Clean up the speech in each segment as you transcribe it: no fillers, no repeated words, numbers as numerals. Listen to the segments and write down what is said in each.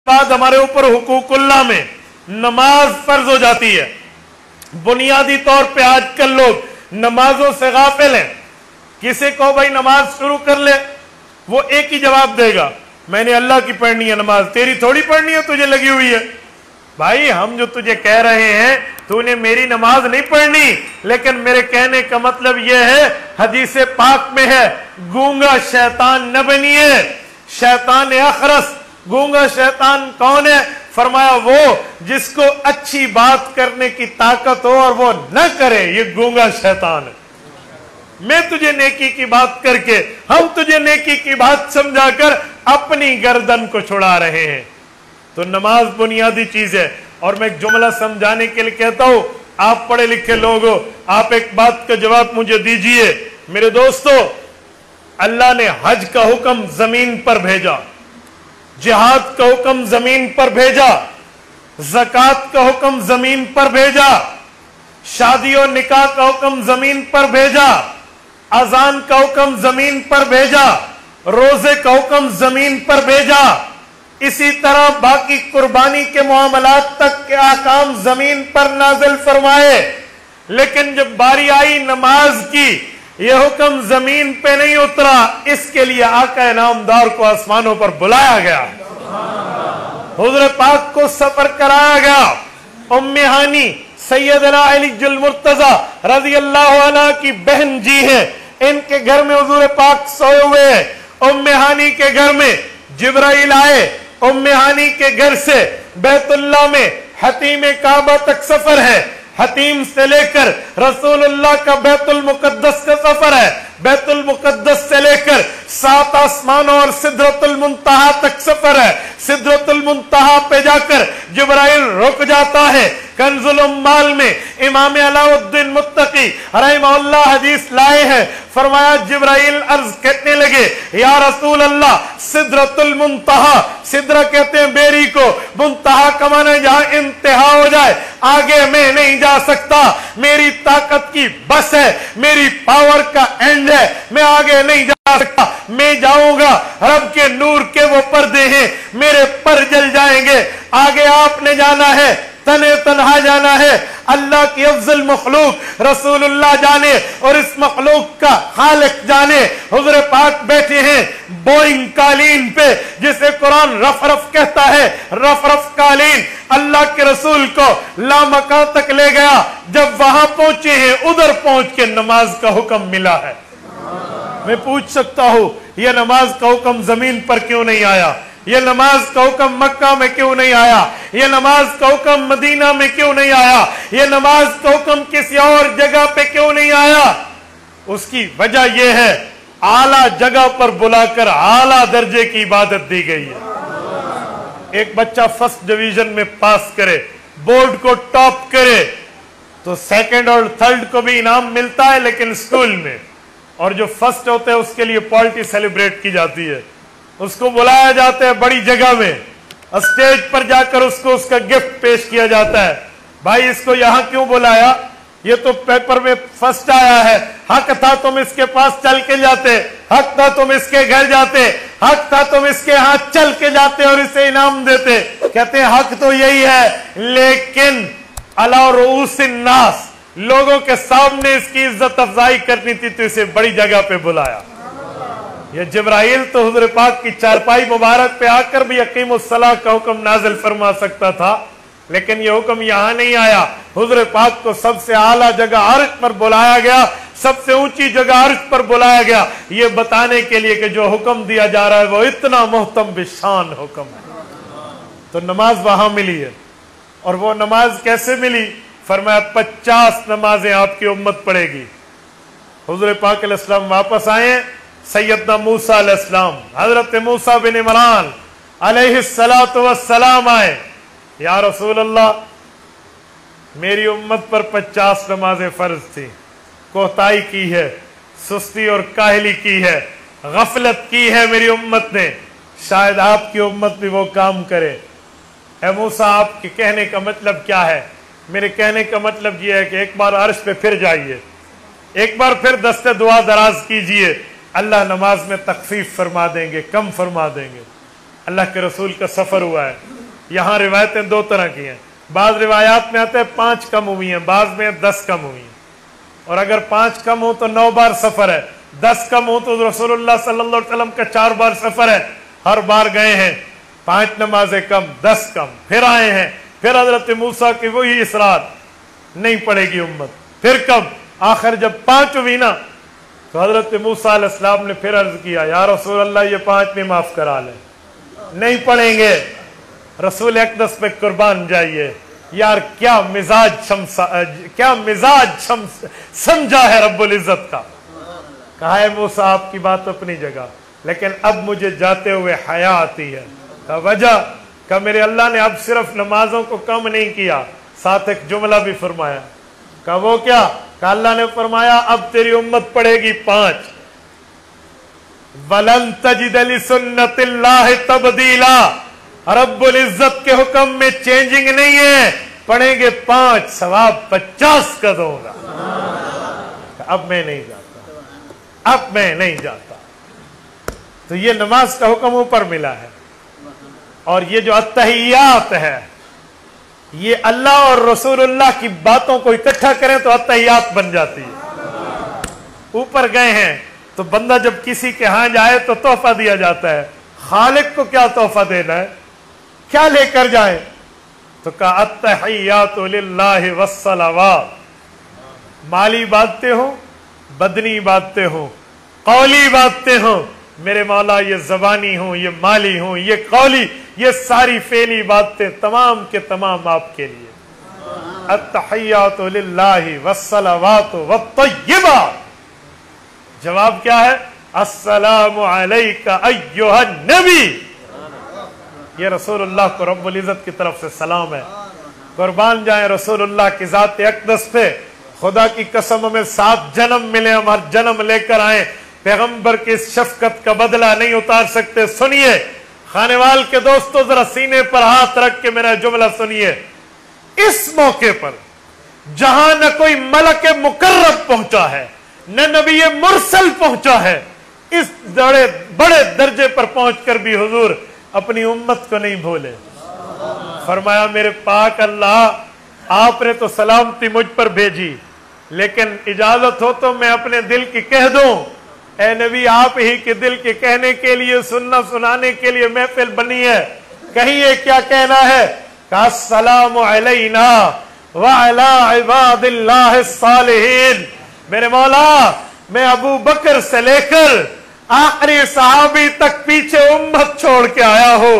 بعد ہمارے اوپر حقوقullah میں نماز فرض ہو جاتی ہے. بنیادی طور پہ آج کل لوگ نمازوں سے غافل ہیں. کسی کو بھائی نماز شروع کر لے، وہ ایک ہی جواب دے گا، میں نے اللہ کی پڑھنی ہے نماز، تیری تھوڑی پڑھنی ہے، تجھے لگی ہوئی ہے. بھائی ہم جو تجھے کہہ رہے ہیں تو نے میری نماز نہیں پڑھنی، لیکن میرے کہنے کا مطلب یہ ہے، حدیث پاک میں ہے گونگا شیطان نہ بنیے. شیطان اخرس، گونگا شیطان کون ہے؟ فرمایا وہ جس کو اچھی بات کرنے کی طاقت ہو اور وہ نہ کرے، یہ گونگا شیطان ہے. میں تجھے نیکی کی بات کر کے، ہم تجھے نیکی کی بات سمجھا کر اپنی گردن کو چھڑا رہے ہیں. تو نماز بنیادی چیز ہے. اور میں ایک جملہ سمجھانے کے لیے کہتا ہوں، آپ پڑھے لکھے لوگ ہو، آپ ایک بات کا جواب مجھے دیجئے. میرے دوستو، اللہ نے حج کا حکم زمین پر بھیجا، جہاد کا حکم زمین پر بھیجا، زکوٰۃ کا حکم زمین پر بھیجا، شادی و نکاح کا حکم زمین پر بھیجا، اذان کا حکم زمین پر بھیجا، روزے کا حکم زمین پر بھیجا. اسی طرح باقی قربانی کے معاملات تک کے احکام زمین پر نازل فرمائے. لیکن جب باری آئی نماز کی، یہ حکم زمین پہ نہیں اترا. اس کے لیے آقا نامدار کو آسمانوں پر بلایا گیا، حضور پاک کو سفر کرایا گیا. ام ہانی سیدنا علی المرتضی رضی اللہ عنہ کی بہن جی ہیں، ان کے گھر میں حضور پاک سوئے ہوئے ہیں. ام ہانی کے گھر میں جبرائیل آئے. ام ہانی کے گھر سے بیت اللہ میں حتیم کعبہ تک سفر ہے. حتیم سے لے کر رسول اللہ کا بیت المقدس کا سفر ہے. بیت المقدس سے لے کر 7 آسمانوں اور سدرۃ المنتہا تک سفر ہے. سدرۃ المنتہا پہ جا کر جبرائیل رک جاتا ہے. کنز الاموال میں امام علاء الدین متقی رحمہ اللہ حدیث لائے ہیں. فرمایا جبرائیل عرض کرنے لگے، یا رسول اللہ، سدرۃ المنتہا، سدرہ کہتے ہیں بیری کو، منتہا کا معنی جہاں انتہا ہو جائے، آگے میں نہیں جا سکتا، میری طاقت کی بس ہے، میری پاور کا اینڈ ہے، میں آگے نہیں جا سکتا. میں جاؤں گا، رب کے نور کے وہ پردے ہیں، میرے پر جل جائیں گے. آگے آپ نے جانا ہے، تنے تنہا جانا ہے. اللہ کی افضل مخلوق رسول اللہ جانے اور اس مخلوق کا خالق جانے. حضور پاک بیٹھے ہیں بوئنگ قالین پہ، جسے قرآن رف رف کہتا ہے. رف رف قالین اللہ کے رسول کو لامکان تک لے گیا. جب وہاں پہنچے ہیں، ادھر پہنچ کے نماز کا حکم ملا ہے. میں پوچھ سکتا ہوں، یہ نماز کا حکم زمین پر کیوں نہیں آیا؟ یہ نماز کا حکم مکہ میں کیوں نہیں آیا؟ یہ نماز کا حکم مدینہ میں کیوں نہیں آیا؟ یہ نماز کا حکم کسی اور جگہ پہ کیوں نہیں آیا؟ اس کی وجہ یہ ہے، اعلیٰ جگہ پر بلا کر اعلیٰ درجے کی عبادت دی گئی ہے. ایک بچہ فرسٹ ڈویژن میں پاس کرے، بورڈ کو ٹاپ کرے، تو سیکنڈ اور تھرڈ کو بھی انعام ملتا ہے، لیکن اسکول میں. اور جو فرسٹ ہوتے ہیں اس کے لیے پارٹی سیلیبریٹ کی جاتی ہے، اس کو بلایا جاتا ہے بڑی جگہ میں، اسٹیج پر جا کر اس کو اس کا گفٹ پیش کیا جاتا ہے. بھائی اس کو یہاں کیوں بلایا؟ یہ تو پیپر میں فرسٹ آیا ہے، حق تھا تم اس کے پاس چل کے جاتے، حق تھا تم اس کے گھر جاتے، حق تھا تم اس کے ہاتھ چل کے جاتے اور اسے انعام دیتے. کہتے ہیں حق تو یہی ہے، لیکن علی رؤوس الناس، لوگوں کے سامنے اس کی عزت افزائی کرنی تھی تو اسے بڑی جگہ پہ بلایا. یہ جبرائیل تو حضور پاک کی چارپائی مبارک پہ آ کر بھی اقیم الصلاۃ کا حکم نازل فرما سکتا تھا، لیکن یہ حکم یہاں نہیں آیا. حضور پاک کو سب سے اعلیٰ جگہ عرش پر بلایا گیا، سب سے اونچی جگہ عرش پر بلایا گیا، یہ بتانے کے لیے کہ جو حکم دیا جا رہا ہے وہ اتنا محتم بشان حکم ہے. تو نماز وہاں ملی ہے. اور وہ نماز کیسے ملی؟ فرمایا 50 نمازیں آپ کی امت پڑھے گی. حضور پاک علیہ السلام واپس آئے، سیدنا موسیٰ علیہ السلام، حضرت موسیٰ بن عمران علیہ السلام آئے. یا رسول اللہ، میری امت پر 50 نمازیں فرض تھی، کوتاہی کی ہے، سستی اور کاہلی کی ہے، غفلت کی ہے میری امت نے، شاید آپ کی امت بھی وہ کام کرے. اے موسیٰ، آپ کے کہنے کا مطلب کیا ہے؟ میرے کہنے کا مطلب یہ ہے کہ ایک بار عرش پہ پھر جائیے، ایک بار پھر دست دعا دراز کیجئے، اللہ نماز میں تخفیف فرما دیں گے، کم فرما دیں گے. اللہ کے رسول کا سفر ہوا ہے، यहाँ रिवायतें दो तरह की हैं। बाज़ रिवायात में आते हैं 5 कम हुई हैं, बाज़ में 10 कम हुई हैं। और अगर 5 कम हो तो 9 बार सफ़र है, 10 कम हो तो रसूलुल्लाह सल्लल्लाहु अलैहि वसल्लम का 4 बार सफ़र है। हर बार गए हैं 5 नमाजें कम, 10 कम, फिर आए हैं, फिर हज़रत मूसा की वही इसरार, नहीं पड़ेगी उम्मत। फिर कब आखिर जब 5 हुई ना तो हज़रत मूसा अलैहिस्सलाम ने फिर अर्ज किया, या रसूल अल्लाह ये 5 भी माफ़ करा लें, नहीं पढ़ेंगे। रसूल अक़दस पे कुर्बान जाइए। यार क्या मिजाज समझा है रब्बुल इज़्ज़त का। कहा है मूसा आपकी बात अपनी जगह, लेकिन अब मुझे जाते हुए हया आती है। का वजह का मेरे अल्लाह ने अब सिर्फ नमाजों को कम नहीं किया, साथ एक जुमला भी फरमाया। का वो क्या? का अल्लाह ने फरमाया अब तेरी उम्मत पढ़ेगी 5, वलन तजिद लिसुन्नतिल्लाहि तब्दीला। रब्बुल इज़्ज़त के हुक्म में चेंजिंग नहीं है, पढ़ेंगे 5, सवाब 50 का दूंगा। अब मैं नहीं जाता, अब मैं नहीं जाता। तो ये नमाज का हुक्म ऊपर मिला है। और ये जो अत्तहियात है, ये अल्लाह और रसूलुल्लाह की बातों को इकट्ठा करें तो अत्तहियात बन जाती है। ऊपर गए हैं तो बंदा जब किसी के यहां जाए तो तोहफा दिया जाता है। खालिक को क्या तोहफा देना है, क्या लेकर जाए? तो कहा अत्तहियातु लिल्लाहि वस्सलावात। माली बातें हो, बदनी बातें हो, कौली बातें हो, मेरे मौला ये ज़बानी हो, ये माली हो, ये कौली, ये सारी फेली बातें तमाम के तमाम आपके लिए। अत्तहियातु लिल्लाहि वस्सलावातु वत्तय्यिबात। जवाब क्या है? अस्सलामु अलैका अय्युहन नबी। ये रसूलुल्लाह को रब्बुल इज़्ज़त की तरफ से सलाम है। कुर्बान जाए रसूलुल्लाह की ज़ात अक़दस पे। खुदा की कसम हमें 7 जन्म मिले, हम हर जन्म लेकर आए, पैगंबर की इस शफकत का बदला नहीं उतार सकते। सुनिए खानेवाल के दोस्तों, जरा सीने पर हाथ रख के मेरा जुमला सुनिए। इस मौके पर जहां न कोई मलक मुकर्रब पहुंचा है, न नबी मुरसल पहुंचा है, इस बड़े दर्जे पर पहुंचकर भी हुजूर अपनी उम्मत को नहीं भूले। फरमाया मेरे पाक अल्लाह आपने तो सलामती मुझ पर भेजी, लेकिन इजाजत हो तो मैं अपने दिल की कह दूं। ए नबी आप ही के दिल के कहने के लिए, सुनना सुनाने के लिए महफिल बनी है। कहिए क्या कहना है? अस्सलामु अलैना व अला इबादिल्लाहिस सालिहीन। मेरे मौला मैं अबू बकर से लेकर आखिरी सहाबी तक पीछे उम्मत छोड़ के आया हो।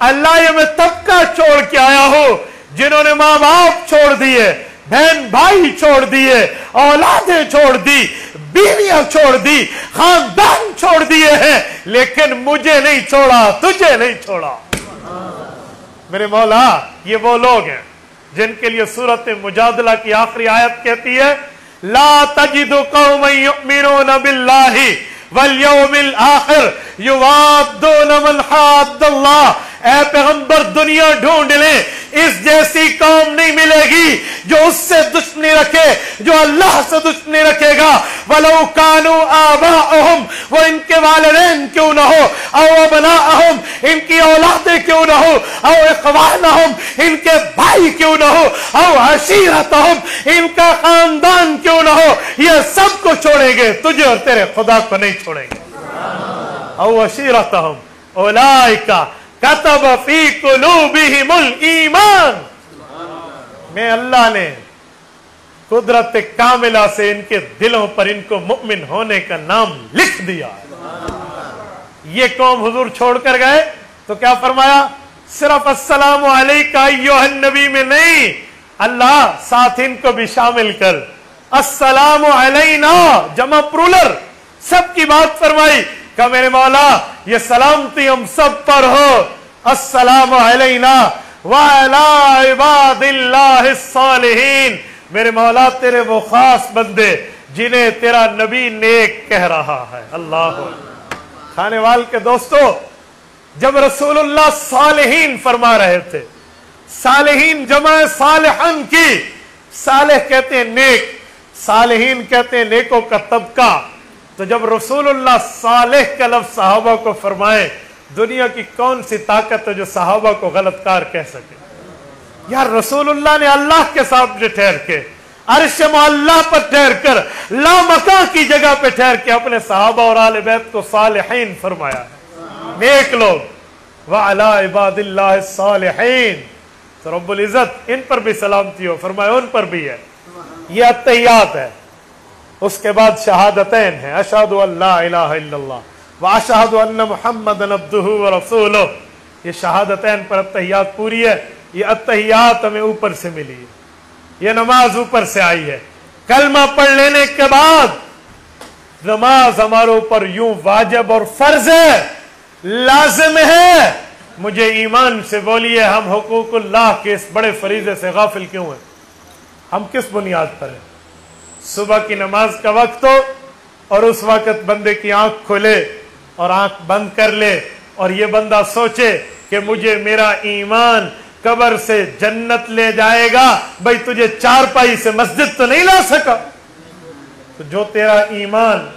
अल्लाह ये मैं तबका छोड़ के आया हो जिन्होंने माँ बाप छोड़ दिए, बहन भाई छोड़ दिए, औलादें छोड़ दी, बीवियां छोड़ दी, खानदान छोड़ दिए हैं, लेकिन मुझे नहीं छोड़ा, तुझे नहीं छोड़ा। मेरे मौला ये वो लोग हैं जिनके लिए सूरत मुजादला की आखिरी आयत कहती है, ला तजिदु कौमन युमिनून बिल्लाहि वल यौमिल आखिर युवाद्दून मन हाद्दल्लाह। ऐ पैगंबर दुनिया ढूंढ ले, इस जैसी कौम नहीं मिलेगी जो उससे दुश्मनी रखे, जो अल्लाह से दुश्मनी रखेगा। वलौ कानू आबाअहुम, वो इनके वालिदैन क्यों न हो, औ अबनाअहुम, इनकी औलादें क्यों न हो, औ इख्वानहुम, इनके भाई क्यों न हो, औ अशीरतहुम, इनका खानदान क्यों न हो, ये सब को छोड़ेंगे, तुझे और तेरे खुदा को नहीं छोड़ेंगे। औ अशीरतहुम उलाइका कतब फी कुलूबिहिमुल ईमान। मैं अल्लाह ने कुदरत कामिला से इनके दिलों पर इनको मुमिन होने का नाम लिख दिया। ये कौम हुजूर छोड़कर गए तो क्या फरमाया? सिर्फ अस्सलामु अलैका अय्युहन नबी में नहीं, अल्लाह साथ इनको भी शामिल कर। अस्सलामु अलैना जमा प्लूरल, सबकी बात फरमाई। का मेरे मौला ये सलामती हम सब पर हो। अस्सलामु अलैना व अला इबादिल्लाहिस सालिहीन। मेरे मौला तेरे वो खास बंदे जिन्हें तेरा नबी नेक कह रहा है। अल्लाह खानेवाल के दोस्तों, जब रसूलुल्लाह सालिहीन फरमा रहे थे, सालिहीन जमा सालिहन की, सालिह कहते हैं नेक, सालिहीन कहते हैं नेकों का तबका। तो जब रसूलुल्लाह सालेह का लफ्ज़ सहाबा को फरमाए दुनिया की कौन सी ताकत है जो सहाबा को गलतकार कह सके। यार रसूलुल्लाह ने अल्लाह के सामने ठहर के, अर्श मुअल्ला पर ठहर कर, लामका की जगह पे ठहर के अपने सहाबा और आले बैत को सालिहीन फरमाया है, नेक लोग। व अला इबादिल्लाह सालिहीन, तो रब्बुल इज्जत इन पर भी सलामती हो, फरमाया उन पर भी है। ये अत्तहियात है, उसके बाद शहादतैन है, अशहदु अल्ला इलाहा इल्लल्लाह व अशहदु अन्न मुहम्मदन अब्दुहु व रसूलुहु। ये शहादतैन पर अत्तहियात पूरी है। ये अत्तहियात हमें ऊपर से मिली है, ये नमाज ऊपर से आई है। कलमा पढ़ लेने के बाद नमाज हमारे ऊपर यूं वाजिब और फर्ज है, लाजिम है। मुझे ईमान से बोलिए, हम हुकूकुल्लाह के इस बड़े फरीजे से गाफिल क्यों हैं? हम किस बुनियाद पर हैं? सुबह की नमाज का वक्त हो और उस वक्त बंदे की आंख खुले और आंख बंद कर ले और ये बंदा सोचे कि मुझे मेरा ईमान कब्र से जन्नत ले जाएगा। भाई तुझे चारपाई से मस्जिद तो नहीं ला सका, तो जो तेरा ईमान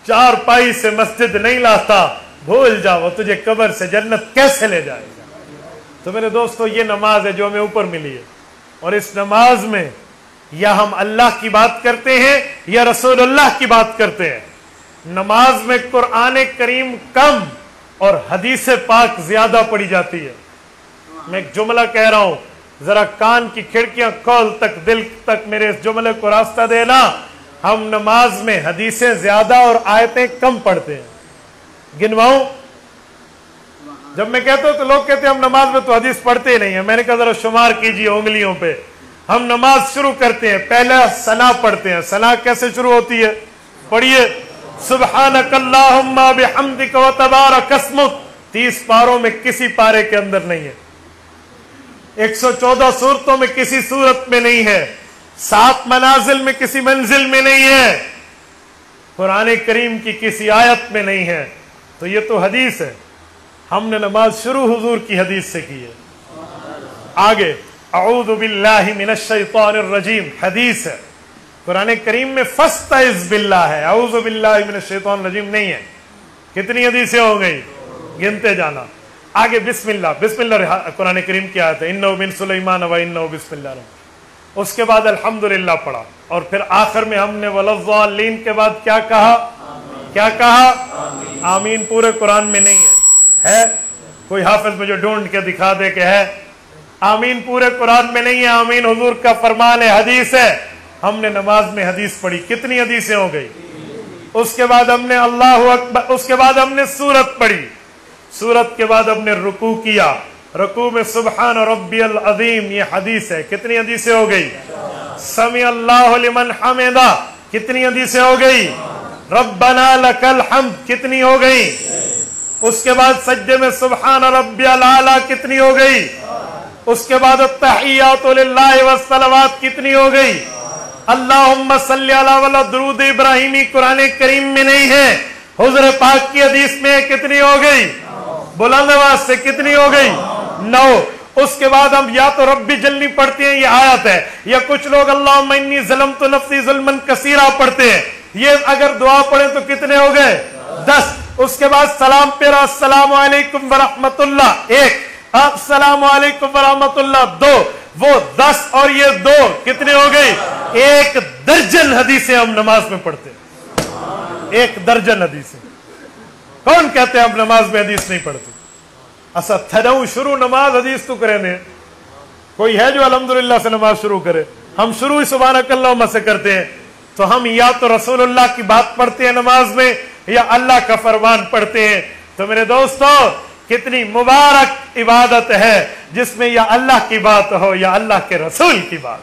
चारपाई से मस्जिद नहीं लाता, भूल जाओ तुझे कब्र से जन्नत कैसे ले जाएगा। तो मेरे दोस्तों, ये नमाज है जो हमें ऊपर मिली है, और इस नमाज में या हम अल्लाह की बात करते हैं या रसूलुल्लाह की बात करते हैं। नमाज में कुरान करीम कम और हदीस पाक ज्यादा पढ़ी जाती है। मैं एक जुमला कह रहा हूं, जरा कान की खिड़कियां खोल तक दिल तक मेरे इस जुमले को रास्ता देना। हम नमाज में हदीसें ज्यादा और आयतें कम पढ़ते हैं। गिनवाऊं? जब मैं कहता हूं तो लोग कहते हैं हम नमाज में तो हदीस पढ़ते ही नहीं है। मैंने कहा जरा शुमार कीजिए उंगलियों पे। हम नमाज शुरू करते हैं, पहले सना पढ़ते हैं। सना कैसे शुरू होती है? पढ़िए, सुब्हानकल्लाहुम्मा बिहम्दिका व तबारक अस्मुक। 30 पारों में किसी पारे के अंदर नहीं है, 114 सूरतों में किसी सूरत में नहीं है, 7 मनाजिल में किसी मंजिल में नहीं है, कुरान करीम की किसी आयत में नहीं है। तो ये तो हदीस है। हमने नमाज शुरू हुजूर की हदीस से की है। आगे अऊज़ु बिल्लाहि मिनश शैतानिर रजीम हदीस है। कुरान करीम में फस्तइज़ बिल्लाह है, अऊज़ु बिल्लाहि मिनश शैतानिर रजीम नहीं है। कितनी हदीसें हो गई? गिनते जाना। आगे बिस्मिल्लाह, बिस्मिल्लाह कुरान करीम की आयत है, इन्नहु मिन सुलैमान व इन्नहु बिस्मिल्लाह। उसके बाद अल्हम्दुलिल्लाह पढ़ा, और फिर आखिर में हमने वलज़्ज़ालीन के बाद क्या कहा? क्या कहा? आमीन पूरे कुरान में नहीं है। कोई हाफिज मुझे ढूंढ के दिखा दे कि है? आमीन पूरे कुरान में नहीं है। आमीन हुजूर का फरमान है, हदीस है। हमने नमाज में हदीस पढ़ी, कितनी हदीसें हो गई? उसके बाद हमने अल्लाहु अकबर, उसके बाद हमने सूरत पढ़ी, सूरत के बाद हमने रुकू किया, रुकू में सुब्हान रब्बियल अज़ीम, ये हदीस है। कितनी हदीसें हो गई? समी अल्लाहु लिमन हमिदा, कितनी हदीसें हो गई? रब्बना लकल हम्द, कितनी हो गई? उसके बाद सज्दे में सुब्हान रब्बियल आला, कितनी हो गई? उसके बाद अत्तहियातु लिल्लाहि वस्सलावात, कितनी हो गई? अल्लाहुम्मा सल्ली अला वला दुरूद इब्राहिमी कुरान करीम में नहीं है, हुज़ूर पाक की हदीस में कितनी हो गई? बुलंद आवाज से कितनी हो गई? 9। उसके बाद हम या तो रब्बी जल्ली पढ़ते हैं, ये आयत है, या कुछ लोग अल्लाहुम्मा इन्नी ज़लमतु नफ्सी ज़ुल्मन कसीरा पढ़ते हैं। ये अगर दुआ पढ़े तो कितने हो गए? 10। उसके बाद सलाम पेरा, अस्सलामु अलैकुम व रहमतुल्लाह 1, अस्सलामु अलैकुम व रहमतुल्लाह 2, वो 10 और ये 2 कितने हो गई? 1 दर्जन हदीसें हम नमाज में पढ़ते हैं। 1 दर्जन हदीसें। कौन कहते हैं हम नमाज में हदीस नहीं पढ़ते? असा थनऊ शुरू नमाज हदीस तो करें दे। कोई है जो अल्हम्दुलिल्लाह से नमाज शुरू करे? हम शुरू ही सुब्हानकल्लाहुम्मा से करते हैं। तो हम या तो रसूलुल्लाह की बात पढ़ते हैं नमाज में, या अल्लाह का फरमान पढ़ते हैं। तो मेरे दोस्तों, कितनी मुबारक इबादत है जिसमें या अल्लाह की बात हो या अल्लाह के रसूल की बात।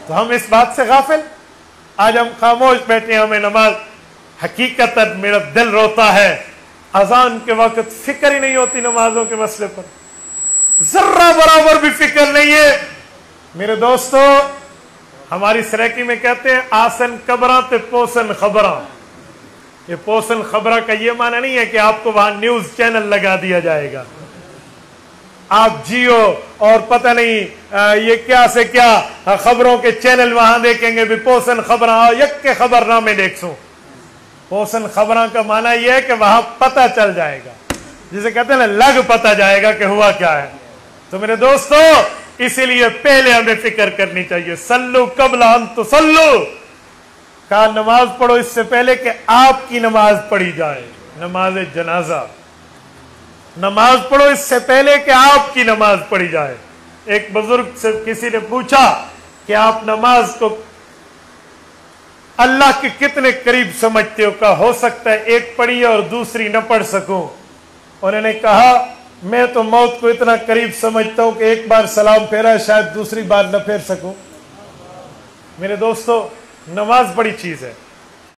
तो हम इस बात से गाफिल, आज हम खामोश बैठे हैं, हमें नमाज, हकीकतन मेरा दिल रोता है, अजान के वक्त फिक्र ही नहीं होती नमाजों के मसले पर, जर्रा बराबर भी फिक्र नहीं है। मेरे दोस्तों, हमारी सराकी में कहते हैं आसन कबरा ते पोसन खबरा। ये पोसन खबरा का ये माना नहीं है कि आपको वहां न्यूज चैनल लगा दिया जाएगा, आप जियो और पता नहीं ये क्या से क्या खबरों के चैनल वहां देखेंगे भी पोसन खबरा यक के खबरनामे देख सो। पोसन खबरा का माना यह है कि वहां पता चल जाएगा जिसे कहते हैं ना, लग पता जाएगा कि हुआ क्या है। तो मेरे दोस्तों, इसीलिए पहले हमें फिक्र करनी चाहिए। सल्लु कबला अन तुसल्लु, कहा नमाज पढ़ो इससे पहले कि आपकी नमाज पढ़ी जाए। नमाज जनाजा, नमाज पढ़ो इससे पहले कि आपकी नमाज पढ़ी जाए। एक बुजुर्ग से किसी ने पूछा कि आप नमाज को अल्लाह के कितने करीब समझते हो? का हो सकता है एक पढ़ी और दूसरी न पढ़ सकूं। उन्होंने कहा, मैं तो मौत को इतना करीब समझता हूं कि एक बार सलाम फेरा, शायद दूसरी बार न फेर सकूं। मेरे दोस्तों, नमाज बड़ी चीज है।